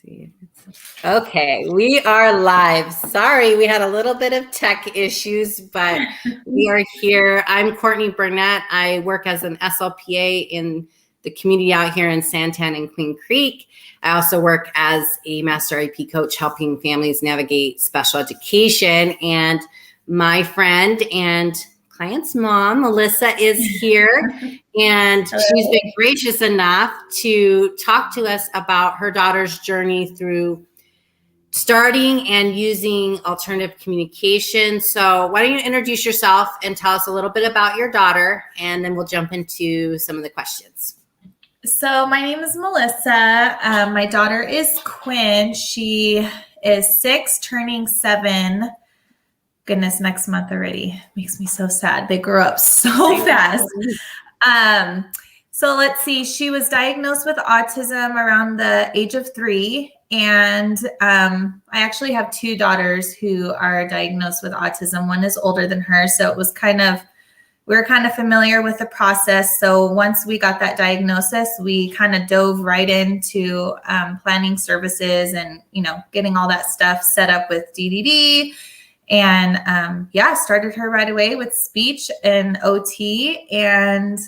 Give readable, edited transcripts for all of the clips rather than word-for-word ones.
See. Okay, we are live. Sorry, we had a little bit of tech issues, but we are here. I'm Courtney Burnett. I work as an SLPA in the community out here in Santan and Queen Creek. I also work as a master IP coach helping families navigate special education. And my friend and client's mom, Melissa, is here. And she's been gracious enough to talk to us about her daughter's journey through starting and using alternative communication. So why don't you introduce yourself and tell us a little bit about your daughter, and then we'll jump into some of the questions. So my name is Melissa. My daughter is Quinn. She is 6, turning 7. Goodness, next month already. Makes me so sad. They grow up so fast. So let's see. She was diagnosed with autism around the age of 3. And I actually have 2 daughters who are diagnosed with autism. One is older than her. So it was we were kind of familiar with the process. So once we got that diagnosis, we kind of dove right into planning services and, getting all that stuff set up with DDD. And started her right away with speech and OT. And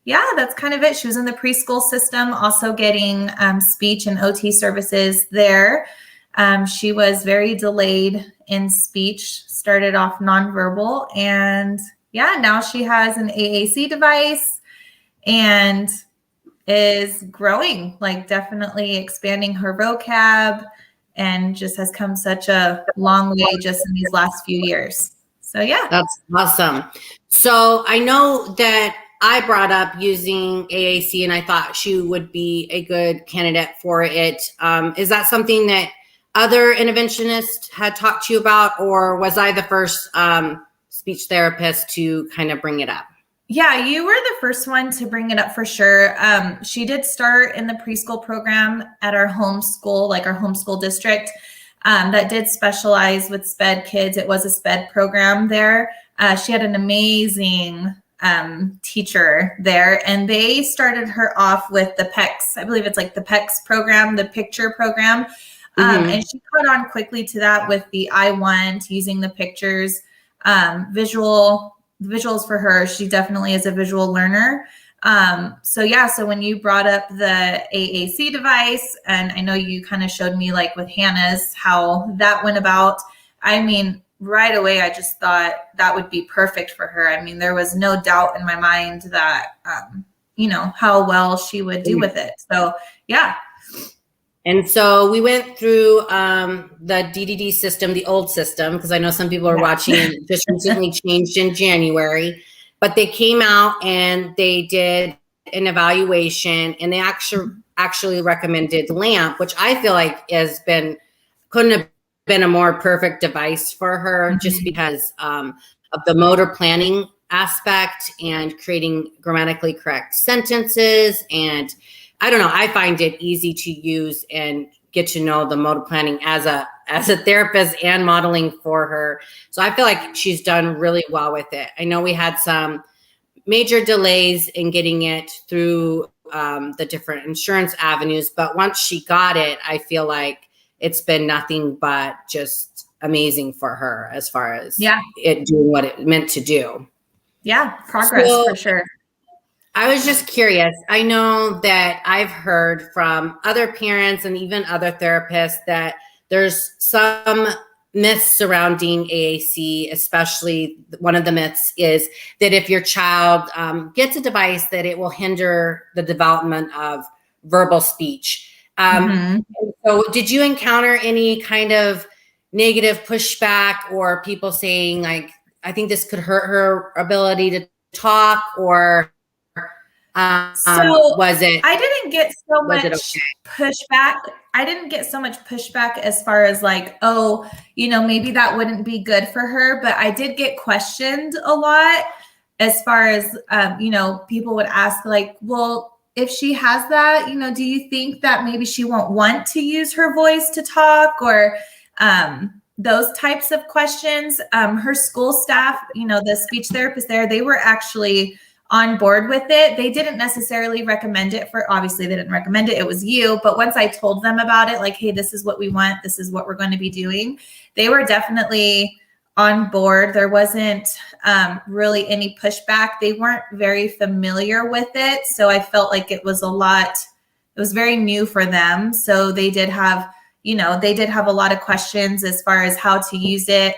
that's kind of it. She was in the preschool system, also getting speech and OT services there. She was very delayed in speech, started off nonverbal, and now she has an AAC device and is growing, like definitely expanding her vocab, and just has come such a long way just in these last few years. So That's awesome. So I know that I brought up using AAC and I thought she would be a good candidate for it. Is that something that other interventionists had talked to you about, or was I the first speech therapist to kind of bring it up? Yeah, you were the first one to bring it up for sure. She did start in the preschool program at our homeschool, like our homeschool district, that did specialize with SPED kids. It was a SPED program there. She had an amazing teacher there, and they started her off with the PECS. I believe it's like the PECS program, the picture program. And she caught on quickly to that with the I-Want, using the pictures, visuals for her. She definitely is a visual learner. So when you brought up the AAC device, and I know you kind of showed me like with Hannah's, how that went about. I mean, right away, I just thought that would be perfect for her. I mean, there was no doubt in my mind that, how well she would do with it. So, And so we went through the DDD system, the old system, because I know some people are watching and just recently changed in January, but they came out and they did an evaluation, and they actually recommended LAMP, which I feel like couldn't have been a more perfect device for her, just because of the motor planning aspect and creating grammatically correct sentences. And I don't know, I find it easy to use and get to know the motor planning as a therapist and modeling for her. So I feel like she's done really well with it. I know we had some major delays in getting it through the different insurance avenues, but once she got it, I feel like it's been nothing but just amazing for her as far as it doing what it meant to do. Yeah, progress for sure. I was just curious. I know that I've heard from other parents and even other therapists that there's some myths surrounding AAC, especially one of the myths is that if your child gets a device, that it will hinder the development of verbal speech. So did you encounter any kind of negative pushback, or people saying like, I think this could hurt her ability to talk, or was it? I didn't get so much pushback. I didn't get so much pushback as far as like, maybe that wouldn't be good for her. But I did get questioned a lot as far as, people would ask like, well, if she has that, do you think that maybe she won't want to use her voice to talk, or those types of questions? Her school staff, the speech therapist there, they were actually on board with it. They didn't necessarily recommend it obviously they didn't recommend it. It was you. But once I told them about it, like, hey, this is what we want. This is what we're going to be doing. They were definitely on board. There wasn't really any pushback. They weren't very familiar with it. So I felt like it was very new for them. So they did have a lot of questions as far as how to use it.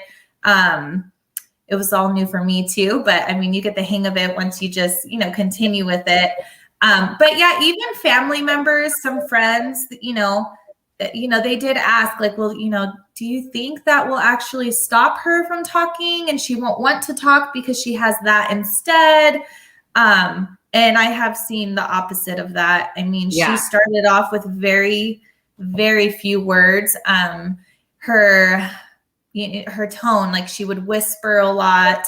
It was all new for me too, but I mean, you get the hang of it once you just, continue with it. But yeah, even family members, some friends, they did ask like, well, do you think that will actually stop her from talking and she won't want to talk because she has that instead? And I have seen the opposite of that. I mean, she started off with very, very few words. Her tone, like she would whisper a lot.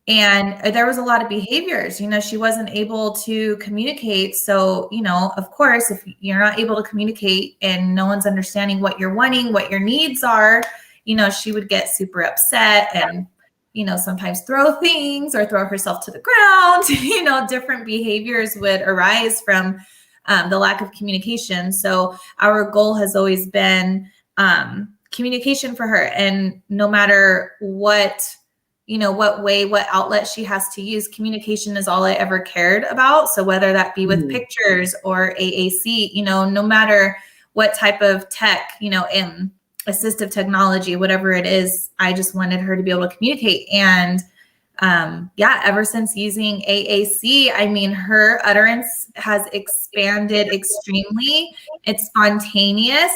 And there was a lot of behaviors, she wasn't able to communicate. So, of course, if you're not able to communicate and no one's understanding what you're wanting, what your needs are, she would get super upset and, sometimes throw things or throw herself to the ground. Different behaviors would arise from the lack of communication. So our goal has always been communication for her. And no matter what outlet she has to use, communication is all I ever cared about. So whether that be with pictures or AAC, no matter what type of tech, assistive technology, whatever it is, I just wanted her to be able to communicate. And ever since using AAC, I mean, her utterance has expanded extremely. It's spontaneous,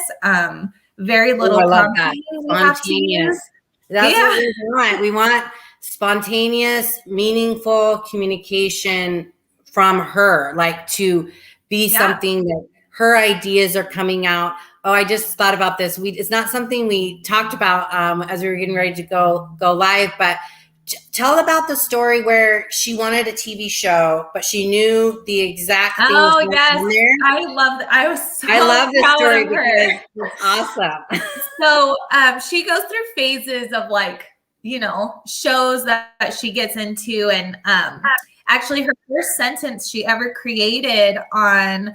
very little prompting we have to use. That's what we want. We want spontaneous, meaningful communication from her, like to be something that her ideas are coming out. Oh, I just thought about this. It's not something we talked about as we were getting ready to go live, but tell about the story where she wanted a TV show, but she knew the exact things. Oh, yes. I love that. I love this story because it's awesome. So she goes through phases of shows that she gets into. And actually her first sentence she ever created on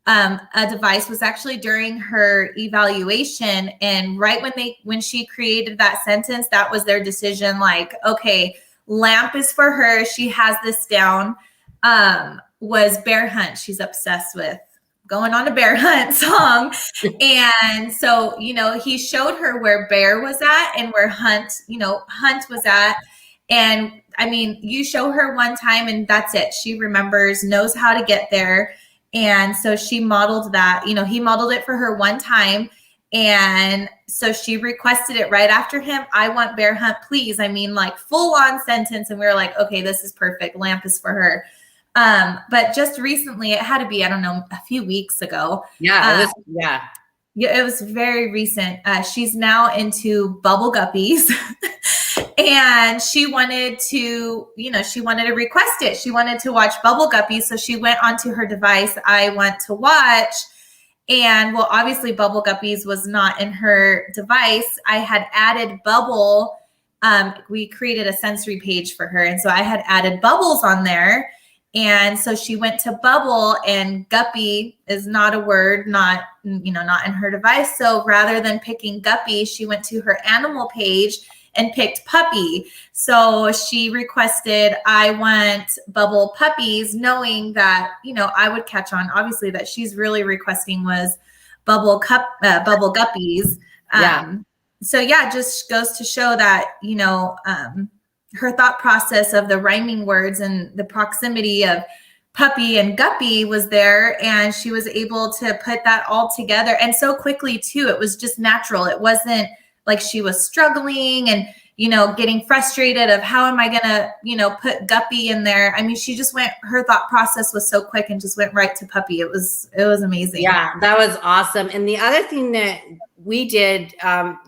a device was actually during her evaluation. And right when she created that sentence, that was their decision. Like, okay, lamp is for her. She has this down. Was bear hunt. She's obsessed with going on a bear hunt song. And so, he showed her where bear was at and where hunt was at. And I mean, you show her one time and that's it. She remembers, knows how to get there. And so she modeled that, he modeled it for her one time. And so she requested it right after him. I want bear hunt, please. I mean, like full on sentence. And we were like, okay, this is perfect. Lamp is for her. But just recently, it had to be, I don't know, a few weeks ago. Yeah, it was very recent. She's now into bubble guppies. And she wanted to request it. She wanted to watch bubble guppies. So she went onto her device, I want to watch. And well, obviously bubble guppies was not in her device. I had added bubble. We created a sensory page for her. And so I had added bubbles on there. And so she went to bubble, and guppy is not a word, not in her device. So rather than picking guppy, she went to her animal page and picked puppy. So she requested, I want bubble puppies, knowing that, I would catch on. Obviously that she's really requesting was bubble guppies. So yeah, just goes to show that, her thought process of the rhyming words and the proximity of puppy and guppy was there. And she was able to put that all together. And so quickly too, it was just natural. It wasn't like she was struggling and, getting frustrated of how am I going to, put guppy in there. I mean, she just her thought process was so quick and just went right to puppy. It was amazing. Yeah, that was awesome. And the other thing that we did,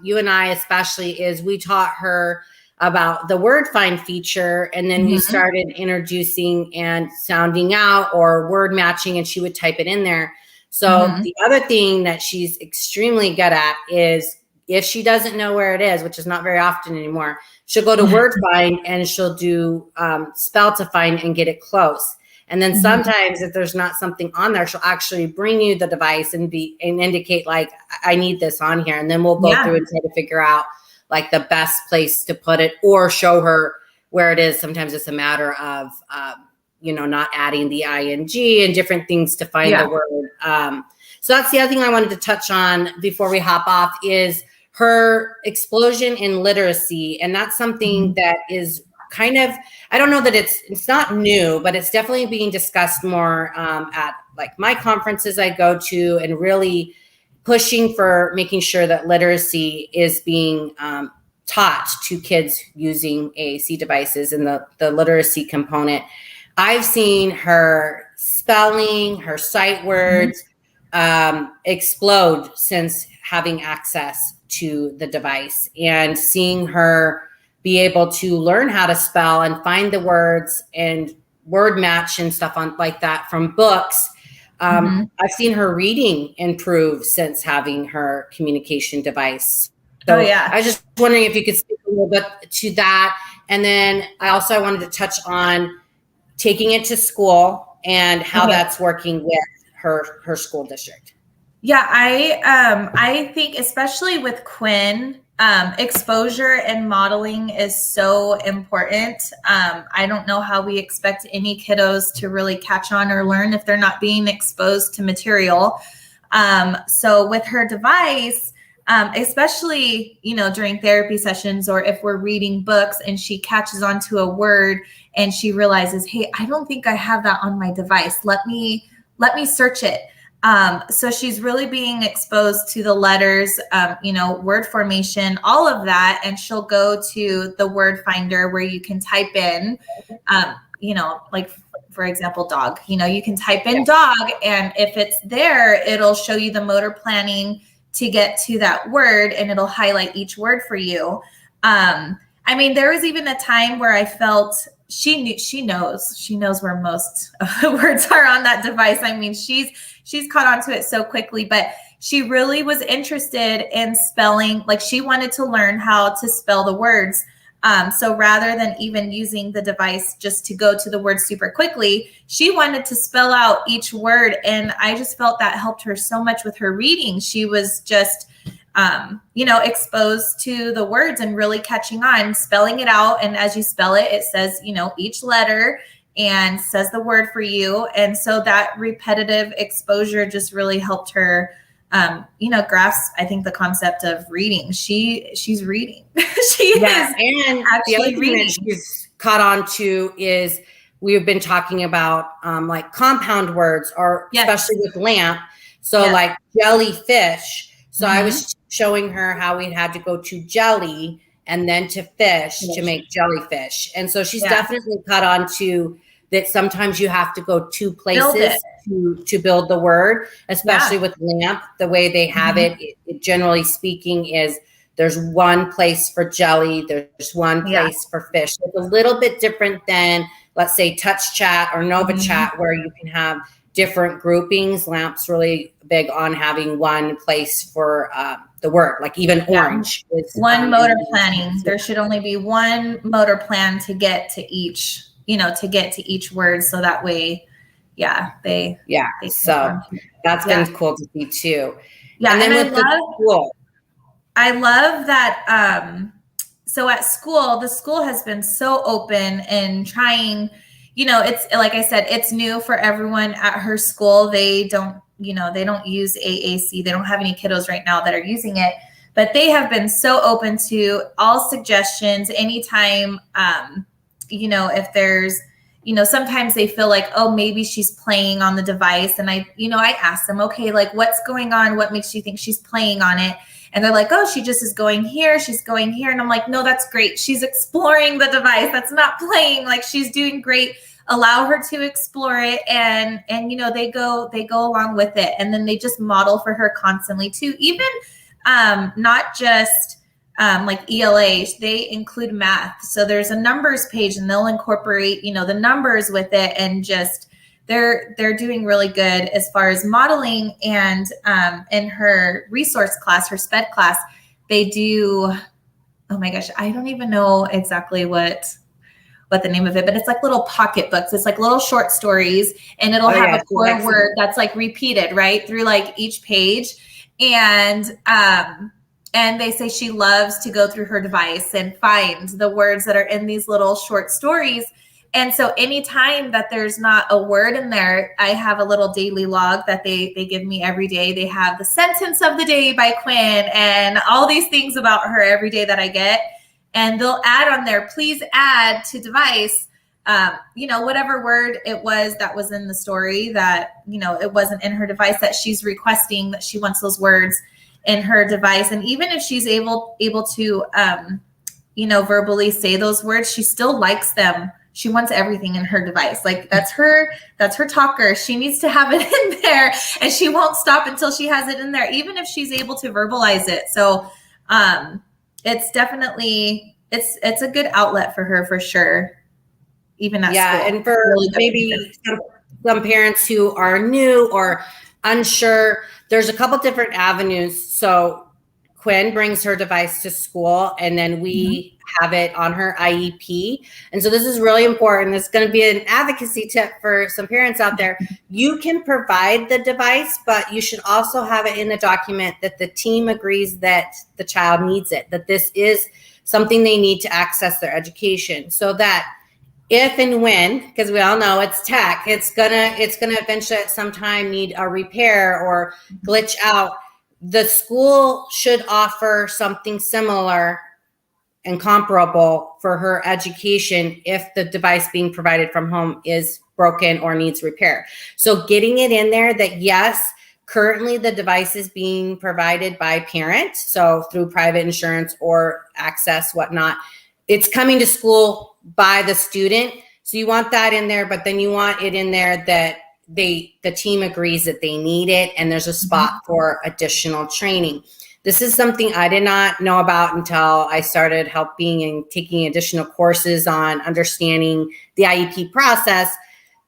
you and I especially, is we taught her about the word find feature. And then we started introducing and sounding out or word matching, and she would type it in there. So the other thing that she's extremely good at is if she doesn't know where it is, which is not very often anymore, she'll go to word find and she'll do spell to find and get it close. And then sometimes if there's not something on there, she'll actually bring you the device and indicate like, I need this on here. And then we'll go through and try to figure out like the best place to put it or show her where it is. Sometimes it's a matter of, not adding the ing and different things to find the word. So that's the other thing I wanted to touch on before we hop off is her explosion in literacy. And that's something that is kind of, I don't know that it's not new, but it's definitely being discussed more at like my conferences I go to, and really pushing for making sure that literacy is being taught to kids using AAC devices and the literacy component. I've seen her spelling, her sight words explode since having access to the device, and seeing her be able to learn how to spell and find the words and word match and stuff on like that from books. I've seen her reading improve since having her communication device. So I was just wondering if you could speak a little bit to that. And then I wanted to touch on taking it to school and how that's working with her school district. Yeah, I think especially with Quinn, exposure and modeling is so important. I don't know how we expect any kiddos to really catch on or learn if they're not being exposed to material. So with her device, especially, during therapy sessions, or if we're reading books and she catches onto a word and she realizes, hey, I don't think I have that on my device. Let me search it. So she's really being exposed to the letters, word formation, all of that. And she'll go to the word finder where you can type in, like for example, dog, you can type in dog, and if it's there, it'll show you the motor planning to get to that word, and it'll highlight each word for you. There was even a time where I felt she knows where most of the words are on that device. She's caught on to it so quickly, but she really was interested in spelling. Like, she wanted to learn how to spell the words. So rather than even using the device just to go to the word super quickly, she wanted to spell out each word. And I just felt that helped her so much with her reading. She was just, exposed to the words and really catching on, spelling it out. And as you spell it, it says, each letter and says the word for you. And so that repetitive exposure just really helped her, grasp, I think, the concept of reading. She's reading. She is and actually the other reading. thing that she's caught on to is we've been talking about like compound words, or especially with lamp. So like jellyfish. So I was showing her how we had to go to jelly and then to fish to make jellyfish. And so she's definitely caught on to that. Sometimes you have to go two places to build the word, especially with lamp. The way they have it, generally speaking, is there's one place for jelly, there's one place for fish. It's a little bit different than, let's say, Touch Chat or Nova Chat, where you can have different groupings. Lamp's really big on having one place for the word, like even orange is one motor planning. There should only be one motor plan to get to each, each word. So that way, they so that's been cool to see too. Yeah. And then I love that. So at school, the school has been so open and trying, it's like I said, it's new for everyone at her school. They don't use AAC. They don't have any kiddos right now that are using it, but they have been so open to all suggestions anytime. If there's, sometimes they feel like, oh, maybe she's playing on the device. And I ask them, okay, like, what's going on? What makes you think she's playing on it? And they're like, oh, she just is going here. She's going here. And I'm like, no, that's great. She's exploring the device. That's not playing. Like, she's doing great. Allow her to explore it. And they go along with it. And then they just model for her constantly too. Even not just like ELA, they include math. So there's a numbers page and they'll incorporate, the numbers with it, and just they're doing really good as far as modeling. And in her resource class, her SPED class, they do, oh my gosh, I don't even know exactly what the name of it, but it's like little pocket books. It's like little short stories, and it'll have a core word that's like repeated right through like each page. And they say she loves to go through her device and find the words that are in these little short stories. And so anytime that there's not a word in there, I have a little daily log that they give me every day. They have the sentence of the day by Quinn and all these things about her every day that I get. And they'll add on there, please add to device, whatever word it was that was in the story that, it wasn't in her device that she's requesting, that she wants those words in her device. And even if she's able to, verbally say those words, she still likes them. She wants everything in her device. Like that's her talker. She needs to have it in there, and she won't stop until she has it in there, even if she's able to verbalize it. So it's definitely, it's a good outlet for her for sure. Even at school. And for maybe some parents who are new or unsure, there's a couple different avenues. So Quinn brings her device to school, and then we have it on her IEP. And so this is really important. It's going to be an advocacy tip for some parents out there. You can provide the device, but you should also have it in the document that the team agrees that the child needs it, that this is something they need to access their education, so that if and when, because we all know it's tech, it's gonna eventually at some time need a repair or glitch out. The school should offer something similar and comparable for her education if the device being provided from home is broken or needs repair. So getting it in there that yes, currently the device is being provided by parent, so through private insurance or access, whatnot. It's coming to school by the student. So you want that in there, but then you want it in there that the team agrees that they need it, and there's a spot for additional training. This is something I did not know about until I started helping and taking additional courses on understanding the IEP process.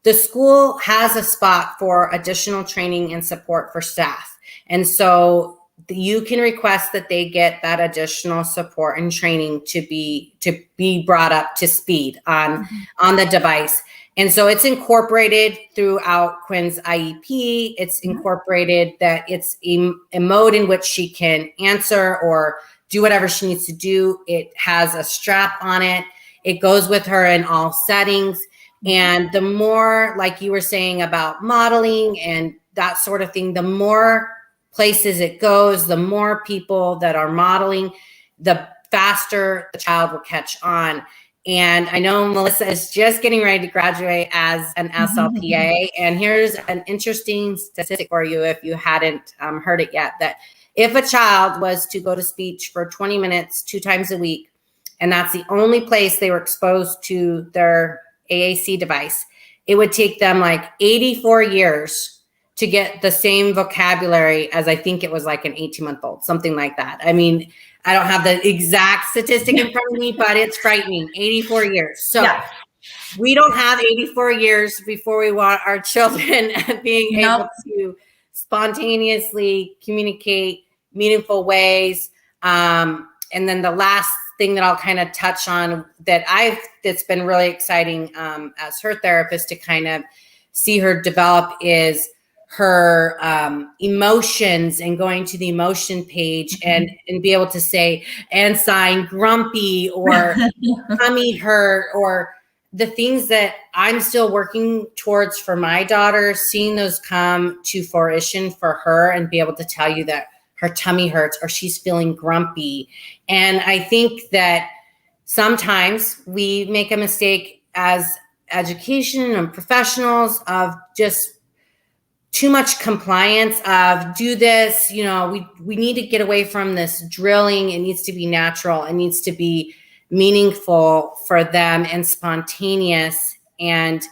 The school has a spot for additional training and support for staff. And so you can request that they get that additional support and training to be brought up to speed on the device. And so it's incorporated throughout Quinn's IEP. It's incorporated that it's a mode in which she can answer or do whatever she needs to do. It has a strap on it. It goes with her in all settings. And the more, like you were saying about modeling and that sort of thing, the more places it goes, the more people that are modeling, the faster the child will catch on. And I know Melissa is just getting ready to graduate as an SLPA. And here's an interesting statistic for you if you hadn't heard it yet, that if a child was to go to speech for 20 minutes, 2 times a week, and that's the only place they were exposed to their AAC device, it would take them like 84 years to get the same vocabulary as I think it was like an 18-month-old, something like that. I mean, I don't have the exact statistic in front of me, but it's frightening, 84 years. So we don't have 84 years before we want our children being able to spontaneously communicate meaningful ways. And then the last thing that I'll kind of touch on that's been really exciting as her therapist to kind of see her develop is her emotions, and going to the emotion page and be able to say and sign grumpy or tummy hurt, or the things that I'm still working towards for my daughter, seeing those come to fruition for her and be able to tell you that her tummy hurts or she's feeling grumpy. And I think that sometimes we make a mistake as education and professionals of just too much compliance of do this, we need to get away from this drilling. It needs to be natural. It needs to be meaningful for them and spontaneous. And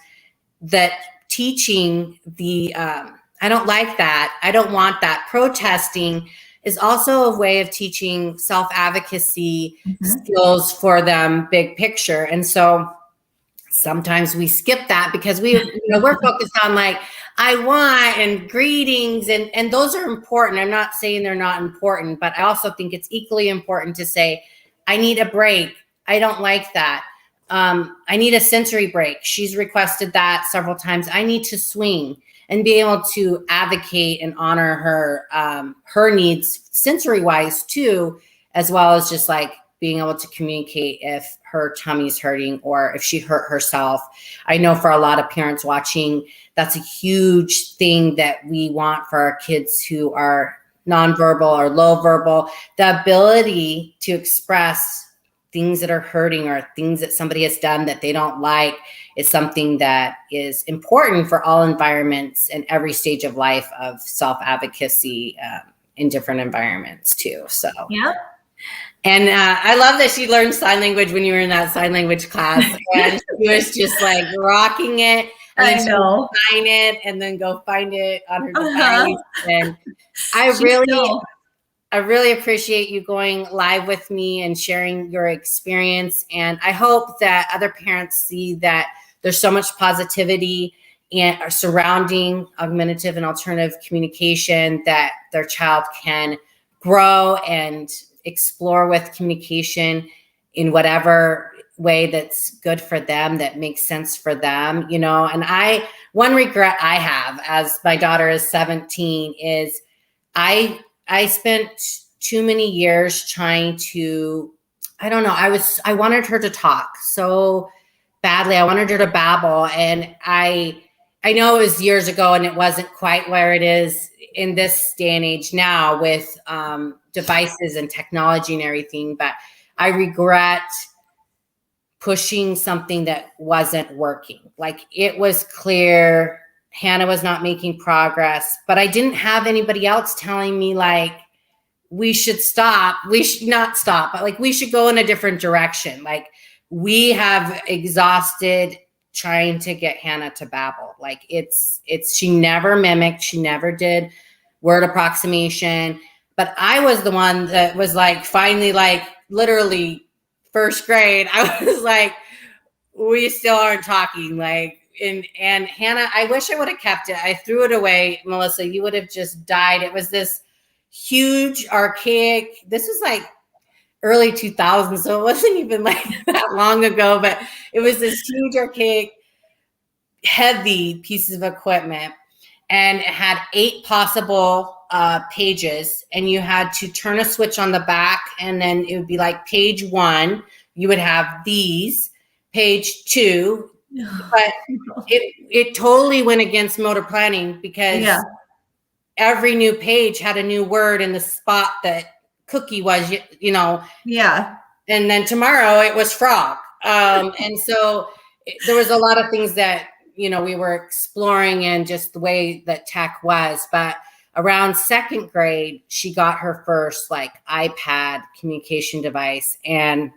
that teaching I don't like that. I don't want that. Protesting is also a way of teaching self-advocacy skills for them, big picture. And so sometimes we skip that because we're focused on like, I want, and greetings, and those are important. I'm not saying they're not important, but I also think it's equally important to say, I need a break. I don't like that. I need a sensory break. She's requested that several times. I need to swing, and be able to advocate and honor her needs sensory wise too, as well as just like being able to communicate if her tummy's hurting or if she hurt herself. I know for a lot of parents watching, that's a huge thing that we want for our kids who are nonverbal or low verbal, the ability to express things that are hurting or things that somebody has done that they don't like is something that is important for all environments and every stage of life of self-advocacy in different environments too. So, yeah. And I love that she learned sign language when you were in that sign language class, and she was just like rocking it. And I know. Sign it and then go find it on her device. And I really appreciate you going live with me and sharing your experience. And I hope that other parents see that there's so much positivity and surrounding augmentative and alternative communication, that their child can grow and explore with communication in whatever way that's good for them, that makes sense for them, you know. And one regret I have as my daughter is 17 is I spent too many years trying to, I don't know, I wanted her to talk so badly. I wanted her to babble. And I know it was years ago and it wasn't quite where it is in this day and age now with devices and technology and everything, but I regret pushing something that wasn't working. Like, it was clear Hannah was not making progress, but I didn't have anybody else telling me like, we should stop. We should not stop, but like, we should go in a different direction. Like, we have exhausted trying to get Hannah to babble. Like, she never mimicked. She never did word approximation, but I was the one that was like, finally, like literally first grade, I was like, we still aren't talking. Like, and Hannah, I wish I would have kept it. I threw it away. Melissa, you would have just died. It was this huge archaic, this was like early 2000s, so it wasn't even like that long ago, but it was this huge archaic heavy pieces of equipment, and it had 8 possible pages, and you had to turn a switch on the back, and then it would be like page 1, you would have these, page 2, but it totally went against motor planning, because every new page had a new word in the spot that Cookie was, you know. Yeah. And then tomorrow it was frog. And so there was a lot of things that, you know, we were exploring and just the way that tech was. But around 2nd grade, she got her first like iPad communication device. And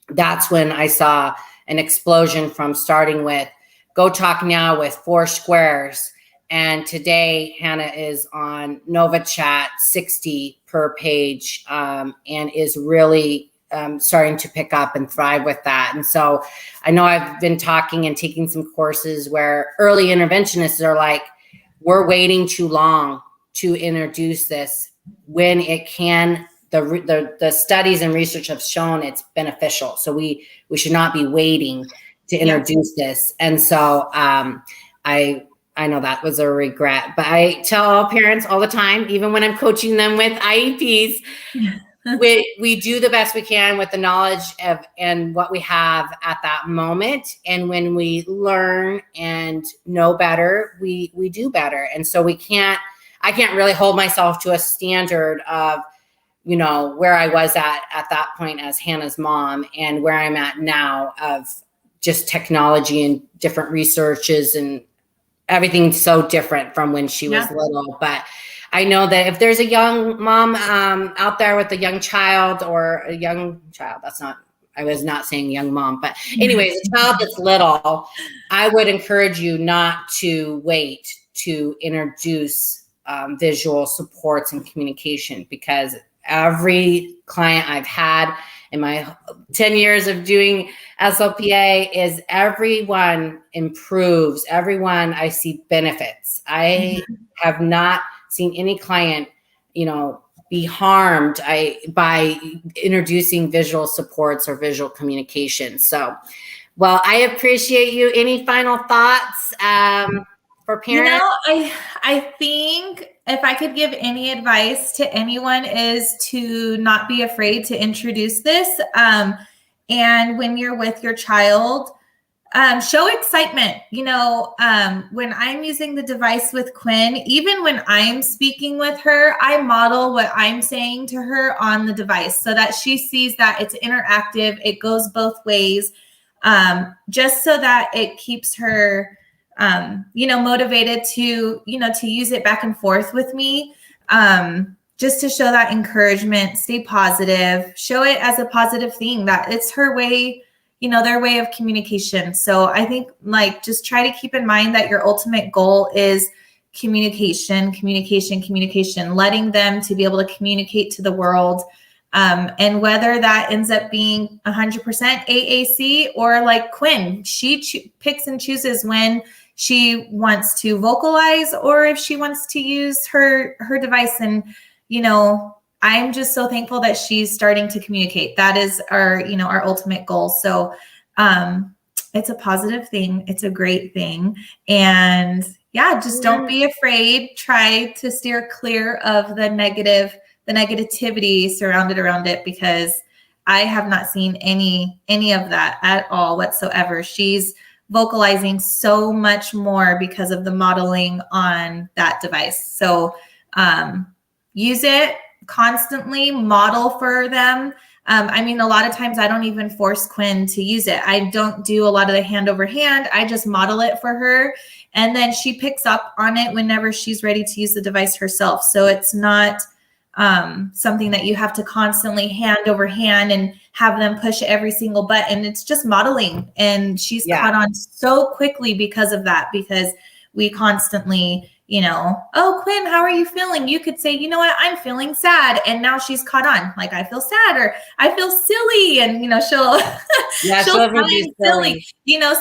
that's when I saw an explosion from starting with Go Talk Now with 4 squares. And today Hannah is on Nova Chat 60 per page, and is really starting to pick up and thrive with that. And so I know I've been talking and taking some courses where early interventionists are like, we're waiting too long to introduce this, when it can, the studies and research have shown it's beneficial. So we should not be waiting to introduce this. And so I know that was a regret, but I tell all parents all the time, even when I'm coaching them with IEPs, we do the best we can with the knowledge of and what we have at that moment. And when we learn and know better, we do better. And so I can't really hold myself to a standard of, you know, where I was at that point as Hannah's mom and where I'm at now of just technology and different researches, and everything's so different from when she was little. But I know that if there's a young mom out there with a young child, or a young child, I was not saying young mom, but anyways, a child that's little, I would encourage you not to wait to introduce visual supports and communication, because every client I've had in my 10 years of doing SLPA is everyone improves. Everyone I see benefits. I have not seen any client, be harmed by introducing visual supports or visual communication. So, well, I appreciate you. Any final thoughts for parents? I think if I could give any advice to anyone is to not be afraid to introduce this. And when you're with your child, show excitement. When I'm using the device with Quinn, even when I'm speaking with her, I model what I'm saying to her on the device so that she sees that it's interactive. It goes both ways, just so that it keeps her, motivated to use it back and forth with me. Just to show that encouragement, stay positive, show it as a positive thing that it's her way, their way of communication. So I think just try to keep in mind that your ultimate goal is communication, letting them to be able to communicate to the world. And whether that ends up being 100% AAC or like Quinn, she picks and chooses when she wants to vocalize or if she wants to use her device. And, I'm just so thankful that she's starting to communicate. That is our ultimate goal. So it's a positive thing. It's a great thing. And just don't be afraid. Try to steer clear of the negativity surrounded around it, because I have not seen any of that at all whatsoever. She's vocalizing so much more because of the modeling on that device. So use it constantly, model for them. A lot of times I don't even force Quinn to use it. I don't do a lot of the hand over hand. I just model it for her. And then she picks up on it whenever she's ready to use the device herself. So it's not something that you have to constantly hand over hand and have them push every single button. It's just modeling. And she's caught on so quickly because of that, because we constantly, oh, Quinn, how are you feeling? You could say, you know what, I'm feeling sad. And now she's caught on, like, I feel sad or I feel silly. And, she'll find silly,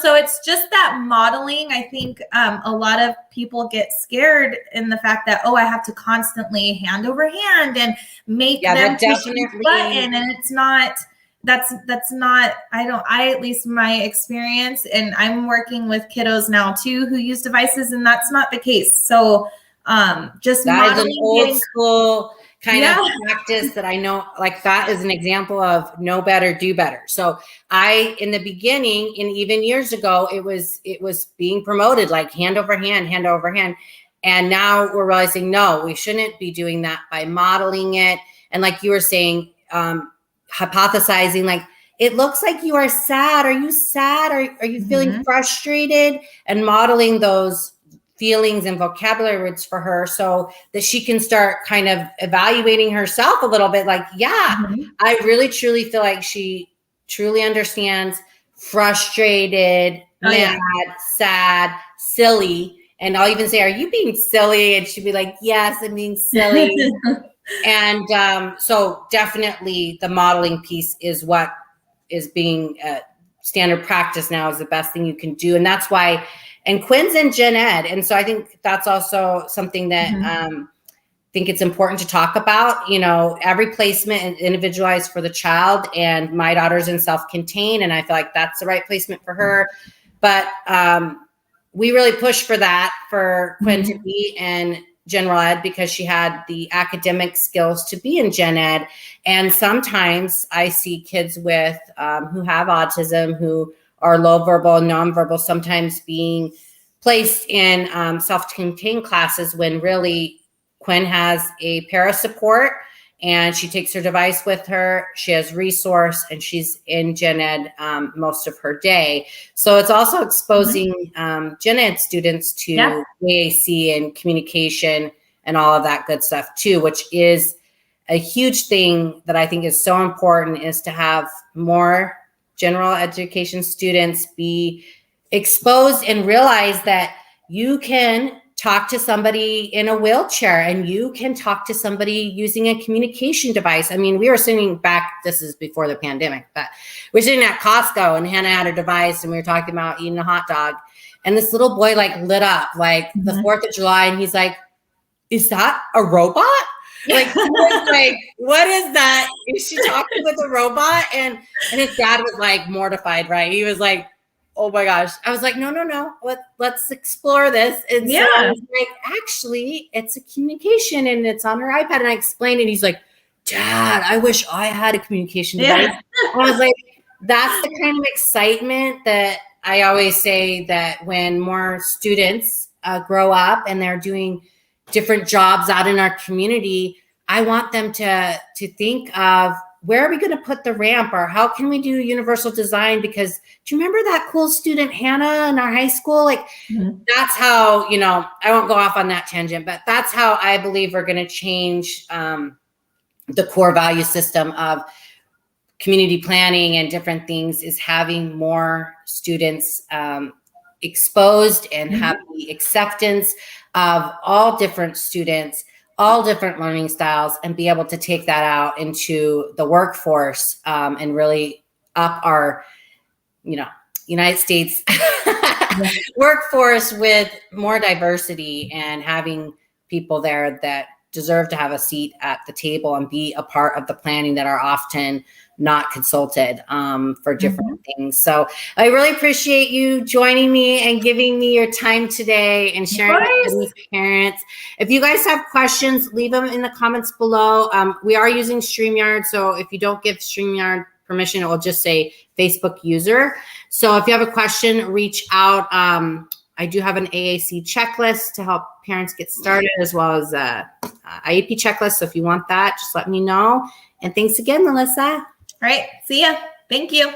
so it's just that modeling. I think a lot of people get scared in the fact that, I have to constantly hand over hand and make them push each button. And it's not, that's not, at least my experience, and I'm working with kiddos now too who use devices, and that's not the case. So just that is an old school kind of practice that I know, like that is an example of know better, do better. So in the beginning, and even years ago, it was being promoted like hand over hand. And now we're realizing, no, we shouldn't be doing that by modeling it. And like you were saying, hypothesizing, like, it looks like you are sad. Are you sad? Are you feeling frustrated? And modeling those feelings and vocabulary words for her so that she can start kind of evaluating herself a little bit. Like, I really truly feel like she truly understands frustrated, mad, sad, silly. And I'll even say, are you being silly? And she'd be like, yes, I'm being silly. And so definitely the modeling piece is what is being standard practice now, is the best thing you can do. And that's why, and Quinn's in gen ed. And so I think that's also something that I think it's important to talk about. Every placement is individualized for the child, and my daughter's in self-contained, and I feel like that's the right placement for her. But we really push for that for Quinn to be in general ed, because she had the academic skills to be in gen ed. And sometimes I see kids with who have autism, who are low verbal and nonverbal, sometimes being placed in self-contained classes when really Quinn has a para support and she takes her device with her. She has resource and she's in gen ed most of her day. So it's also exposing gen ed students to AAC and communication and all of that good stuff too, which is a huge thing that I think is so important, is to have more general education students be exposed and realize that you can talk to somebody in a wheelchair, and you can talk to somebody using a communication device. I mean, we were sitting back, this is before the pandemic, but we're sitting at Costco and Hannah had a device and we were talking about eating a hot dog. And this little boy like lit up like the 4th of July. And he's like, is that a robot? Like, he was like, what is that? Is she talking with a robot? And his dad was like mortified, right? He was like, oh my gosh. I was like, no. Let's explore this. And so I was like, actually, it's a communication and it's on her iPad. And I explained it. And he's like, Dad, I wish I had a communication device. I was like, that's the kind of excitement that I always say, that when more students grow up and they're doing different jobs out in our community, I want them to think of, where are we going to put the ramp, or how can we do universal design? Because do you remember that cool student Hannah in our high school? Like that's how, I won't go off on that tangent, but that's how I believe we're going to change the core value system of community planning and different things, is having more students exposed and have the acceptance of all different students, all different learning styles, and be able to take that out into the workforce and really up our, United States workforce with more diversity, and having people there that deserve to have a seat at the table and be a part of the planning that are often not consulted for different things. So I really appreciate you joining me and giving me your time today and sharing with parents. If you guys have questions, leave them in the comments below. We are using StreamYard. So if you don't give StreamYard permission, it will just say Facebook user. So if you have a question, reach out. I do have an AAC checklist to help parents get started, as well as a IEP checklist. So if you want that, just let me know. And thanks again, Melissa. All right. See ya. Thank you.